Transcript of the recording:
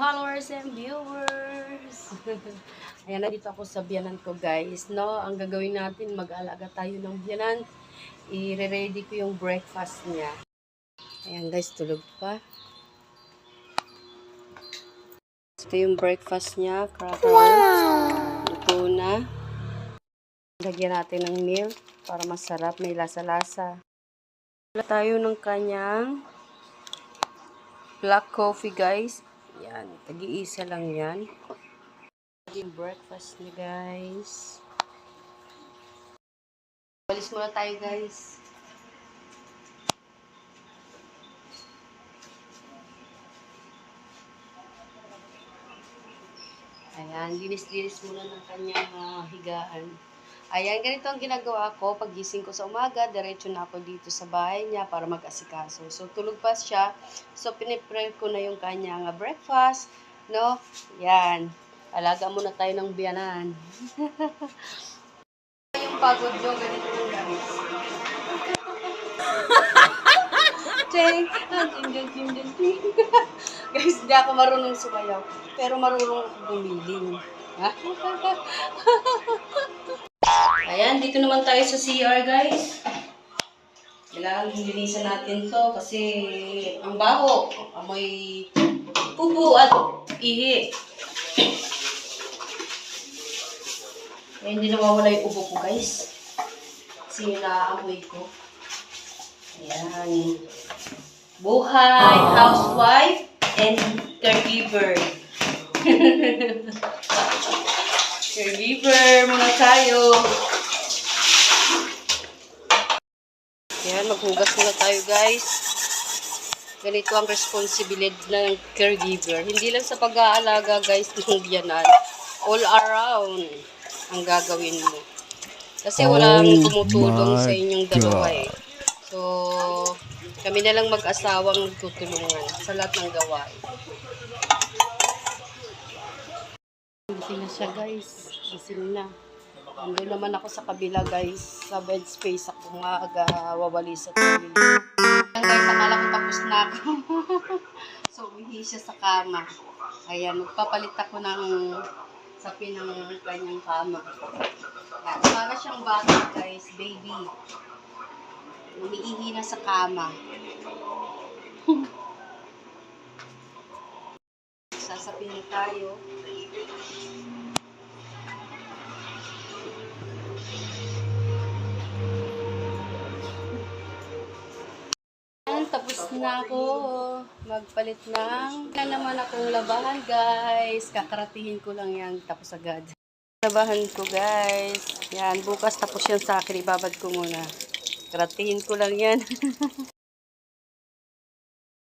followers and viewers. Ayan, nandito ako sa biyanan ko, guys. No, ang gagawin natin, mag-alaga tayo ng biyanan. I-ready ko yung breakfast niya. Ayan, guys, tulog pa. Ito yung breakfast niya, crackers. Wow! Ito na. Lagyan natin ng milk para masarap, may lasa-lasa. Wala tayo ng kanyang black coffee, guys. Yan, tag-iisa lang yan. Yung breakfast niya, guys. Balis muna tayo, guys. Ayan, linis-linis muna ng kanyang higaan. Ayan, ganito ang ginagawa ko. Paggising ko sa umaga, diretso na ako dito sa bahay niya para mag-asikaso. So, tulog pa siya. So, piniprepare ko na yung kanyang breakfast. No? Yan. Alaga muna tayo ng biyanan. Yung pagod nyo, ganito yung guys. Guys, hindi ako marunong sumayaw. Pero marunong ako gumiling. Ayan, dito naman tayo sa CR, guys. Kailangan linisan natin to kasi ang baho. Amoy pupo at ihi. Kaya hindi nawawala yung ubo ko, guys. Kasi naamoy ko. Ayan. Buhay, housewife, and caregiver. Caregiver muna tayo. Ayan, maghugas muna tayo, guys. Ganito ang responsibilidad ng caregiver. Hindi lang sa pag-aalaga, guys, ng biyanan. All around ang gagawin mo. Kasi walang tumutulong sa inyong dalawa eh. So, kami na lang mag-asawang nagtutulungan sa lahat ng gawain. Gising na siya, guys. Gising na. Ando naman ako sa kabila, guys. Sa bed space ako wawali sa tuloy. Guys, akala ko tapos na ako. So, umihi siya sa kama. Ayan, magpapalit ako ng sapi ng kanyang kama. Ayan, para siyang bata, guys, baby. Umiihi na sa kama. Sasapin na tayo. Tapos na ako magpalit ng naman akong labahan, guys. Kakaratihin ko lang yan tapos agad. Labahan ko, guys. Yan, bukas tapos yan sa akin. Ibabad ko muna. Karatihin ko lang yan.